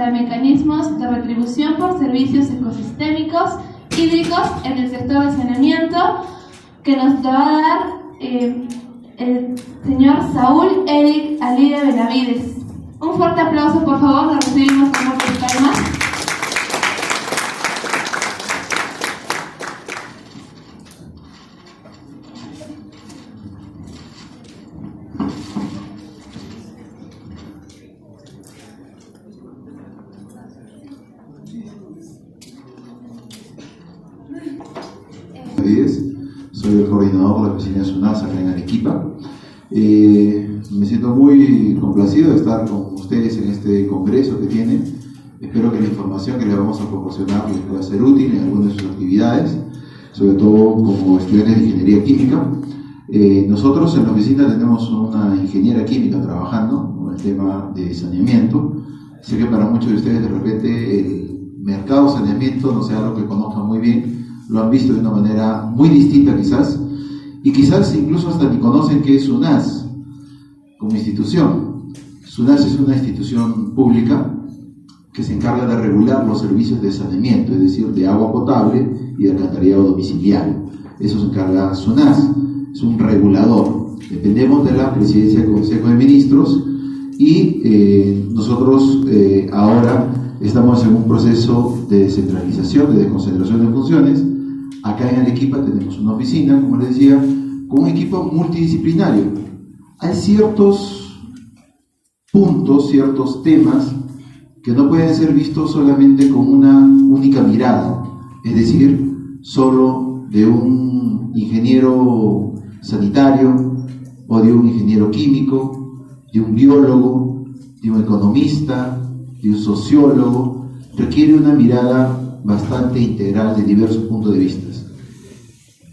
para mecanismos de retribución por servicios ecosistémicos hídricos en el sector de saneamiento, que nos va a dar el señor Saúl Eric Alide Benavides. Un fuerte aplauso, por favor, lo recibimos con muchas palmas. Soy el coordinador de la oficina de SUNAS acá en Arequipa. Me siento muy complacido de estar con ustedes en este congreso que tienen. Espero que la información que les vamos a proporcionar les pueda ser útil en algunas de sus actividades, sobre todo como estudiantes de ingeniería química. Nosotros en la oficina tenemos una ingeniera química trabajando con el tema de saneamiento. Sé que para muchos de ustedes de repente el mercado de saneamiento no sea algo que conozcan muy bien, lo han visto de una manera muy distinta quizás, y quizás incluso hasta ni conocen qué es SUNAS como institución. SUNAS es una institución pública que se encarga de regular los servicios de saneamiento, es decir, de agua potable y de alcantarillado domiciliario. Eso se encarga SUNAS, es un regulador. Dependemos de la Presidencia del Consejo de Ministros y nosotros ahora estamos en un proceso de descentralización, de desconcentración de funciones. Acá en Arequipa tenemos una oficina, como les decía, con un equipo multidisciplinario. Hay ciertos puntos, ciertos temas que no pueden ser vistos solamente con una única mirada, es decir, solo de un ingeniero sanitario o de un ingeniero químico, de un biólogo, de un economista, de un sociólogo. Requiere una mirada bastante integral de diversos puntos de vista.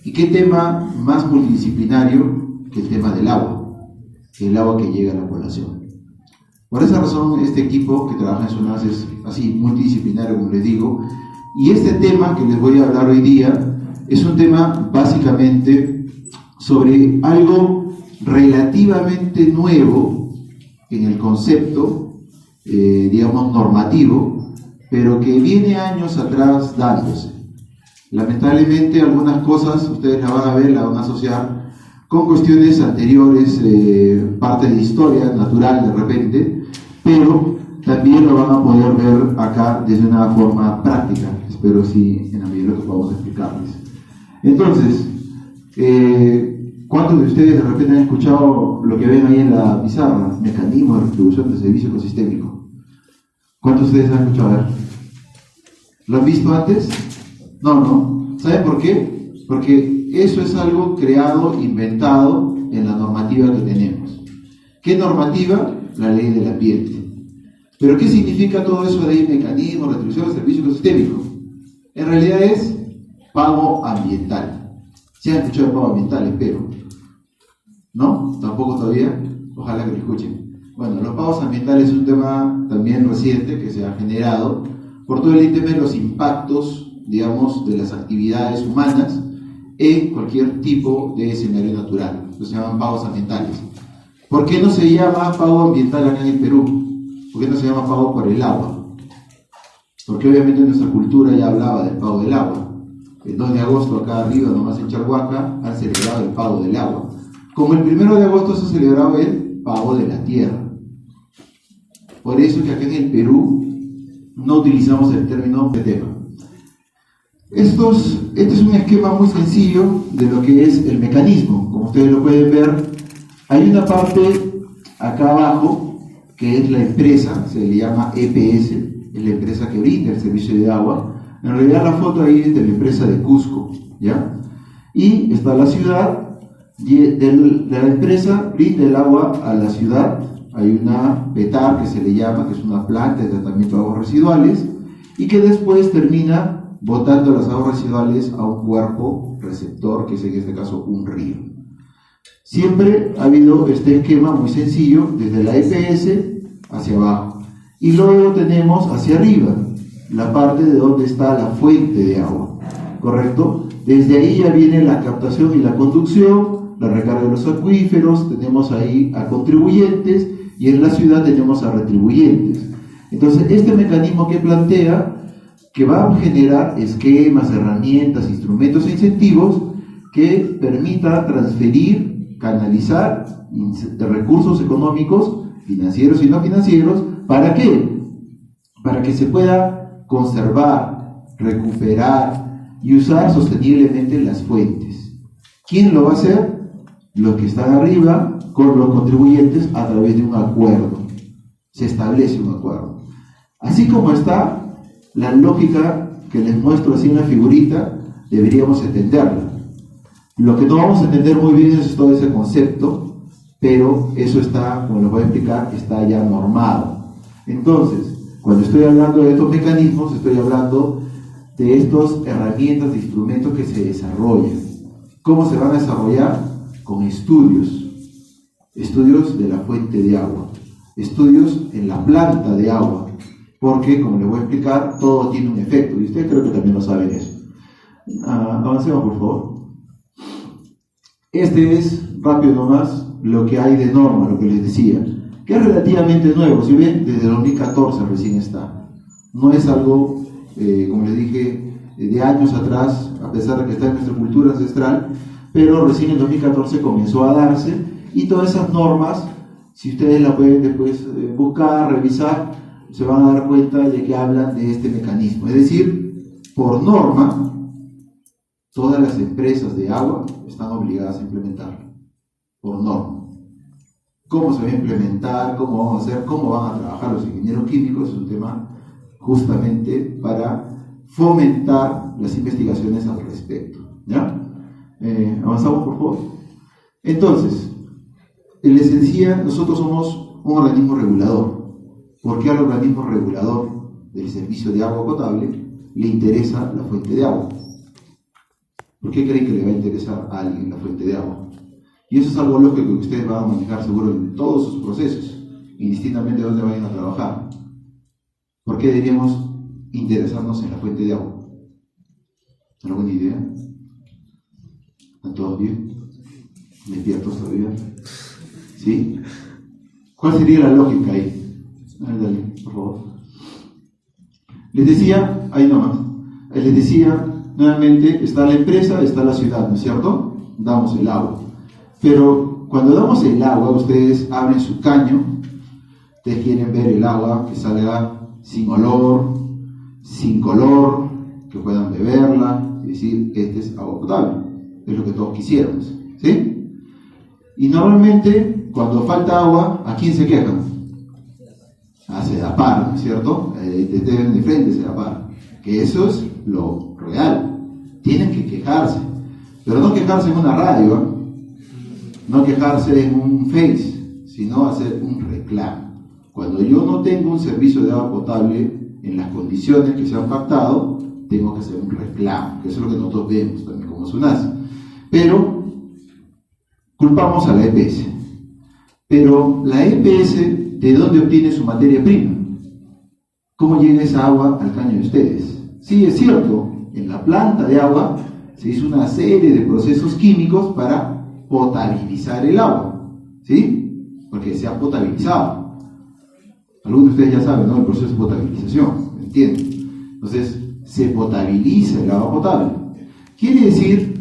¿Y qué tema más multidisciplinario que el tema del agua? El agua que llega a la población. Por esa razón, este equipo que trabaja en SUNAS es así, multidisciplinario, como les digo, y este tema que les voy a hablar hoy día es un tema básicamente sobre algo relativamente nuevo en el concepto, digamos, normativo, pero que viene años atrás dándose. Lamentablemente algunas cosas ustedes las van a ver, las van a asociar con cuestiones anteriores, parte de historia natural de repente, pero también lo van a poder ver acá desde una forma práctica, espero sí en la medida que podamos explicarles. Entonces, ¿cuántos de ustedes de repente han escuchado lo que ven ahí en la pizarra? Mecanismo de retribución de servicio ecosistémico. ¿Cuántos de ustedes han escuchado? A ver, ¿lo han visto antes? No. ¿Saben por qué? Porque eso es algo creado, inventado en la normativa que tenemos. ¿Qué normativa? La ley del ambiente. ¿Pero qué significa todo eso de mecanismo, retribución de servicio ecosistémico? En realidad es pago ambiental. ¿Sí han escuchado el pago ambiental? Espero. ¿No? ¿Tampoco todavía? Ojalá que lo escuchen. Bueno, los pagos ambientales es un tema también reciente que se ha generado por todo el tema de los impactos, digamos, de las actividades humanas en cualquier tipo de escenario natural. Eso se llaman pagos ambientales. ¿Por qué no se llama pago ambiental acá en el Perú? ¿Por qué no se llama pago por el agua? Porque obviamente nuestra cultura ya hablaba del pago del agua. El 2 de agosto acá arriba, nomás en Charhuaca, han celebrado el pago del agua. Como el 1 de agosto se celebraba el pago de la tierra. Por eso es que acá en el Perú no utilizamos el término de tema. Este es un esquema muy sencillo de lo que es el mecanismo. Como ustedes lo pueden ver, hay una parte acá abajo que es la empresa, se le llama EPS, es la empresa que brinda el servicio de agua. En realidad la foto ahí es de la empresa de Cusco, ¿ya? Y está la ciudad, y de la empresa brinda el agua a la ciudad. Hay una PETAR que se le llama, que es una planta de tratamiento de aguas residuales, y que después termina botando las aguas residuales a un cuerpo receptor, que es en este caso un río. Siempre ha habido este esquema muy sencillo, desde la EPS hacia abajo. Y luego tenemos hacia arriba, la parte de donde está la fuente de agua, ¿correcto? Desde ahí ya viene la captación y la conducción, la recarga de los acuíferos, tenemos ahí a contribuyentes, y en la ciudad tenemos a retribuyentes. Entonces, este mecanismo que plantea, que va a generar esquemas, herramientas, instrumentos e incentivos que permita transferir, canalizar recursos económicos, financieros y no financieros. ¿Para qué? Para que se pueda conservar, recuperar y usar sosteniblemente las fuentes. ¿Quién lo va a hacer? Los que están arriba con los contribuyentes a través de un acuerdo. Se establece un acuerdo. Así como está la lógica que les muestro así en la figurita, deberíamos entenderla. Lo que no vamos a entender muy bien es todo ese concepto, pero eso está, como les voy a explicar, está ya normado. Entonces, cuando estoy hablando de estos mecanismos, estoy hablando de estas herramientas, de instrumentos que se desarrollan. ¿Cómo se van a desarrollar? Con estudios de la fuente de agua, estudios en la planta de agua, porque, como les voy a explicar, todo tiene un efecto, y ustedes creo que también lo saben eso. Avancemos, por favor. Este es, rápido nomás, lo que hay de norma, lo que les decía, que es relativamente nuevo. Si ven, desde 2014 recién está. No es algo, como les dije, de años atrás, a pesar de que está en nuestra cultura ancestral, pero recién en 2014 comenzó a darse, y todas esas normas, si ustedes la pueden después buscar, revisar, se van a dar cuenta de que hablan de este mecanismo. Es decir, por norma, todas las empresas de agua están obligadas a implementarlo, por norma. ¿Cómo se va a implementar? ¿Cómo vamos a hacer? ¿Cómo van a trabajar los ingenieros químicos? Es un tema justamente para fomentar las investigaciones al respecto. ¿Ya? Avanzamos, por favor. Entonces, les decía, nosotros somos un organismo regulador. ¿Por qué al organismo regulador del servicio de agua potable le interesa la fuente de agua? ¿Por qué creen que le va a interesar a alguien la fuente de agua? Y eso es algo lógico que ustedes van a manejar seguro en todos sus procesos, indistintamente de dónde vayan a trabajar. ¿Por qué deberíamos interesarnos en la fuente de agua? ¿Alguna idea? ¿Están todos bien? ¿Despiertos todavía? ¿Sí? ¿Cuál sería la lógica ahí? A ver, dale, por favor. Les decía, ahí nomás, les decía, nuevamente, está la empresa, está la ciudad, ¿no es cierto? Damos el agua. Pero cuando damos el agua, ustedes abren su caño, ustedes quieren ver el agua que salga sin olor, sin color, que puedan beberla, y decir, este es agua potable. Es lo que todos quisiéramos, ¿sí? Y normalmente, cuando falta agua, ¿a quién se quejan? A Sedapar, ¿no es cierto? Desde de frente Sedapar. Que eso es lo real. Tienen que quejarse. Pero no quejarse en una radio, ¿eh? No quejarse en un Face, sino hacer un reclamo. Cuando yo no tengo un servicio de agua potable en las condiciones que se han pactado, tengo que hacer un reclamo, que eso es lo que nosotros vemos también como SUNASA. Pero culpamos a la EPS. Pero la EPS, ¿de dónde obtiene su materia prima? ¿Cómo llega esa agua al caño de ustedes? Sí, es cierto, en la planta de agua se hizo una serie de procesos químicos para potabilizar el agua, ¿sí? Porque se ha potabilizado. Algunos de ustedes ya saben, ¿no? El proceso de potabilización, ¿entienden? Entonces, se potabiliza el agua potable. Quiere decir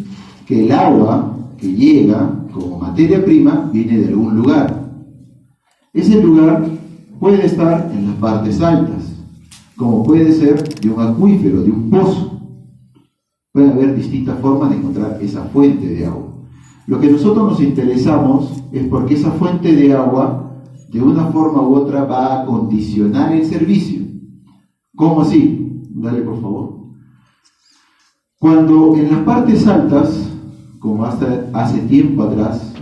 que el agua que llega como materia prima viene de algún lugar. Ese lugar puede estar en las partes altas, como puede ser de un acuífero, de un pozo. Puede haber distintas formas de encontrar esa fuente de agua. Lo que nosotros nos interesamos es porque esa fuente de agua, de una forma u otra, va a condicionar el servicio. ¿Cómo así? Dale, por favor. Cuando en las partes altas, como hasta hace tiempo atrás,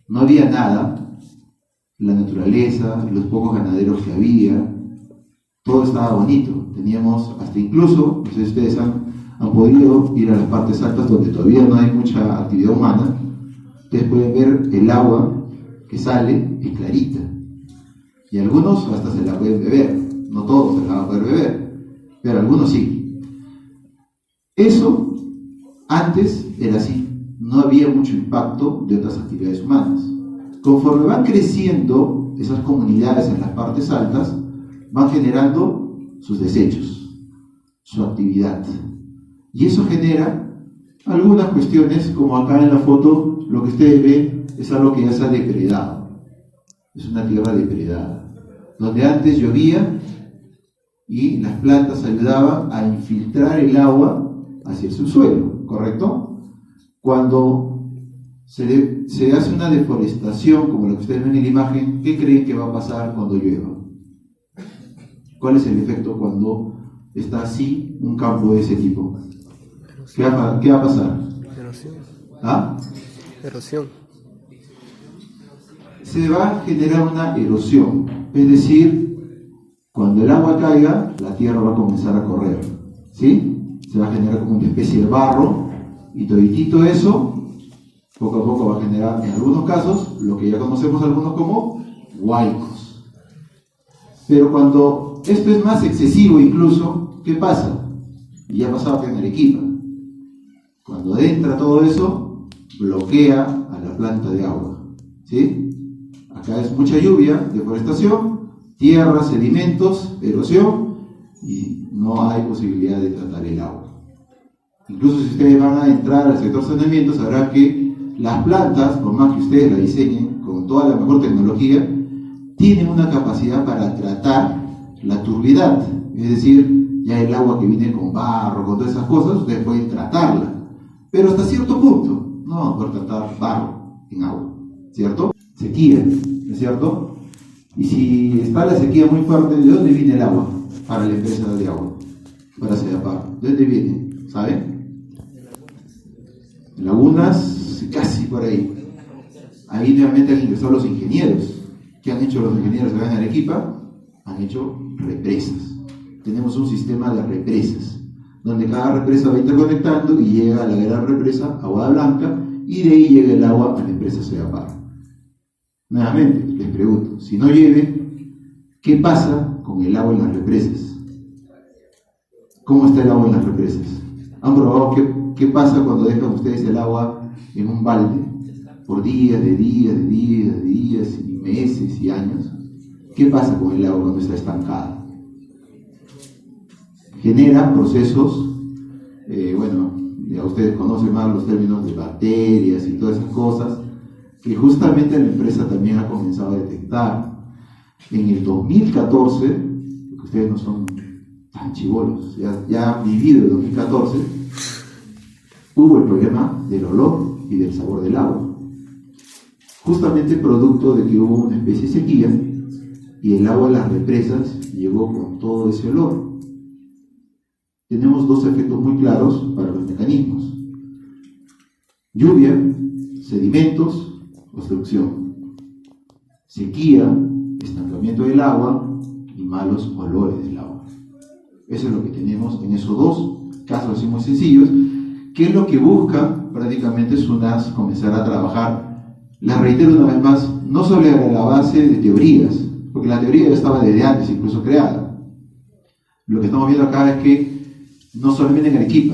no había nada, la naturaleza, los pocos ganaderos que había, todo estaba bonito. Teníamos hasta incluso, no sé si ustedes han podido ir a las partes altas donde todavía no hay mucha actividad humana. Ustedes pueden ver el agua que sale, es clarita. Y algunos hasta se la pueden beber. No todos se la van a poder beber, pero algunos sí. Eso antes era así. No había mucho impacto de otras actividades humanas. Conforme van creciendo esas comunidades en las partes altas, van generando sus desechos, su actividad. Y eso genera algunas cuestiones, como acá en la foto, lo que ustedes ven es algo que ya se ha depredado. Es una tierra depredada, donde antes llovía y las plantas ayudaban a infiltrar el agua hacia el subsuelo, ¿correcto? Cuando se hace una deforestación, como lo que ustedes ven en la imagen, ¿qué creen que va a pasar cuando llueva? ¿Cuál es el efecto cuando está así un campo de ese tipo? ¿Qué va a pasar? Erosión. ¿Ah? Erosión. Se va a generar una erosión, es decir, cuando el agua caiga, la tierra va a comenzar a correr, ¿sí? Se va a generar como una especie de barro, y toditito eso, poco a poco va a generar, en algunos casos, lo que ya conocemos algunos como huaicos. Pero cuando esto es más excesivo incluso, ¿qué pasa? Y ya pasaba acá en Arequipa. Cuando entra todo eso, bloquea a la planta de agua, ¿sí? Acá es mucha lluvia, deforestación, tierra, sedimentos, erosión, y no hay posibilidad de tratar el agua. Incluso si ustedes van a entrar al sector saneamiento, sabrán que las plantas, por más que ustedes la diseñen con toda la mejor tecnología, tienen una capacidad para tratar la turbidez, es decir, ya el agua que viene con barro, con todas esas cosas, ustedes pueden tratarla, pero hasta cierto punto no van a poder tratar barro en agua, ¿cierto? Sequía, ¿no es cierto? Y si está la sequía muy fuerte, ¿de dónde viene el agua para la empresa de agua? Para Sedapar, ¿de dónde viene? ¿Saben? Lagunas, casi por ahí. Ahí nuevamente han ingresado los ingenieros. ¿Qué han hecho los ingenieros acá en Arequipa? Han hecho represas. Tenemos un sistema de represas, donde cada represa va interconectando y llega a la gran represa, Aguada Blanca, y de ahí llega el agua a la empresa Sedapar. Nuevamente, les pregunto, si no llueve, ¿qué pasa con el agua en las represas? ¿Cómo está el agua en las represas? ¿Han probado qué pasa cuando dejan ustedes el agua en un balde por días, y meses y años? ¿Qué pasa con el agua cuando está estancada? Genera procesos, ya ustedes conocen más los términos de bacterias y todas esas cosas, que justamente la empresa también ha comenzado a detectar. En el 2014, porque ustedes no son tan chibolos, ya han vivido el 2014, hubo el problema del olor y del sabor del agua. Justamente producto de que hubo una especie de sequía y el agua de las represas llegó con todo ese olor. Tenemos dos efectos muy claros para los mecanismos: lluvia, sedimentos, obstrucción; sequía, estancamiento del agua y malos olores del agua. Eso es lo que tenemos en esos dos casos así muy sencillos. ¿Qué es lo que busca prácticamente SUNAS comenzar a trabajar? Les reitero una vez más, no sobre la base de teorías, porque la teoría ya estaba desde antes incluso creada. Lo que estamos viendo acá es que no solamente en Arequipa,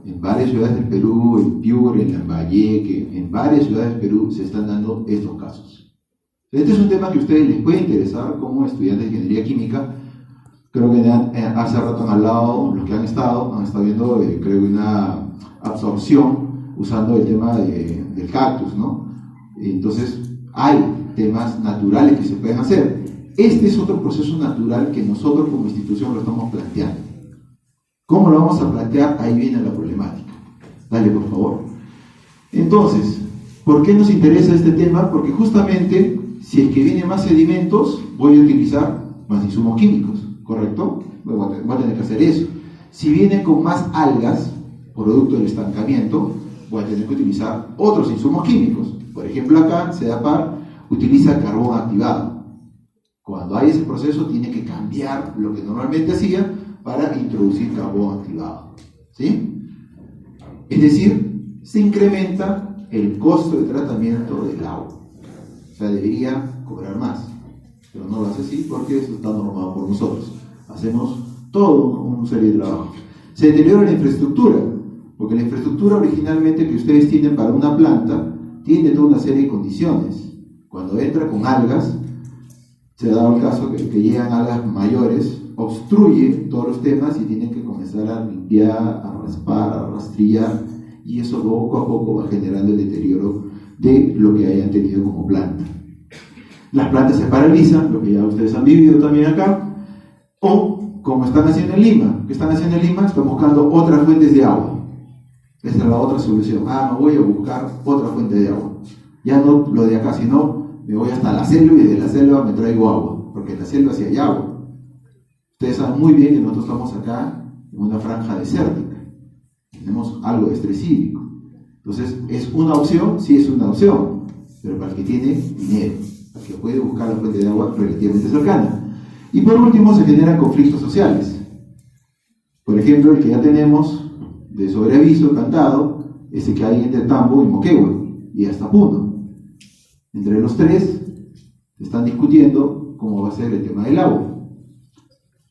en varias ciudades del Perú, en Piura, en Lambayeque, en varias ciudades del Perú se están dando estos casos. Este es un tema que a ustedes les puede interesar como estudiantes de ingeniería química. Creo que hace rato han hablado, los que han estado viendo, creo que una absorción usando el tema del cactus, ¿no? Entonces, hay temas naturales que se pueden hacer. Este es otro proceso natural que nosotros como institución lo estamos planteando. ¿Cómo lo vamos a plantear? Ahí viene la problemática. Dale, por favor. Entonces, ¿por qué nos interesa este tema? Porque justamente, si es que vienen más sedimentos, voy a utilizar más insumos químicos, ¿correcto? Voy a tener que hacer eso. Si vienen con más algas, producto del estancamiento, voy a tener que utilizar otros insumos químicos. Por ejemplo, acá, Sedapar utiliza carbón activado. Cuando hay ese proceso, tiene que cambiar lo que normalmente hacía para introducir carbón activado, ¿sí? Es decir, se incrementa el costo de tratamiento del agua. O sea, debería cobrar más, pero no lo hace así porque eso está normado por nosotros. Hacemos todo una serie de trabajos. Se deteriora la infraestructura, porque la infraestructura originalmente que ustedes tienen para una planta tiene toda una serie de condiciones. Cuando entra con algas, se ha dado el caso que llegan a las mayores, obstruye todos los temas y tienen que comenzar a limpiar, a raspar, a rastrillar, y eso poco a poco va generando el deterioro de lo que hayan tenido como planta. Las plantas se paralizan, lo que ya ustedes han vivido también acá, o como están haciendo en Lima. ¿Qué están haciendo en Lima? Están buscando otras fuentes de agua. Esa es la otra solución. Me voy a buscar otra fuente de agua. Ya no lo de acá, sino me voy hasta la selva y de la selva me traigo agua, porque en la selva sí hay agua. Ustedes saben muy bien que nosotros estamos acá en una franja desértica. Tenemos algo de estrés hídrico. Entonces, ¿es una opción? Sí, es una opción, pero para el que tiene dinero, para el que puede buscar la fuente de agua relativamente cercana. Y por último, se generan conflictos sociales. Por ejemplo, el que ya tenemos de sobreaviso cantado es el que hay entre Tambo y Moquegua y hasta Puno. Entre los tres están discutiendo cómo va a ser el tema del agua.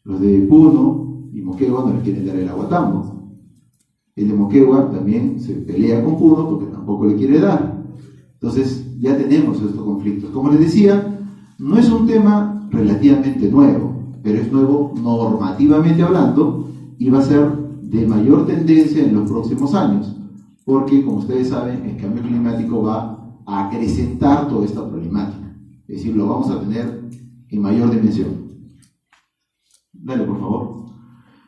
Los de Puno y Moquegua no les quieren dar el agua a Tambo. El de Moquegua también se pelea con Puno porque tampoco le quiere dar. Entonces ya tenemos estos conflictos. Como les decía, no es un tema relativamente nuevo, pero es nuevo normativamente hablando y va a ser de mayor tendencia en los próximos años, porque como ustedes saben, el cambio climático va a acrecentar toda esta problemática, es decir, lo vamos a tener en mayor dimensión. Dale, por favor.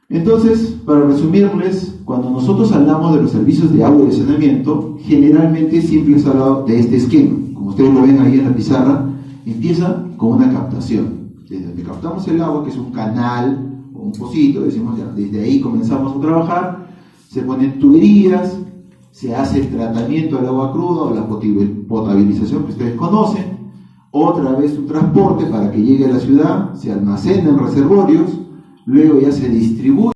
Entonces, para resumirles, cuando nosotros hablamos de los servicios de agua y de saneamiento, generalmente siempre se ha hablado de este esquema. Como ustedes lo ven ahí en la pizarra, empieza con una captación. Desde donde captamos el agua, que es un canal o un pocito, decimos ya, desde ahí comenzamos a trabajar, se ponen tuberías, se hace el tratamiento del agua cruda o la potabilización que ustedes conocen, otra vez un transporte para que llegue a la ciudad, se almacena en reservorios, luego ya se distribuye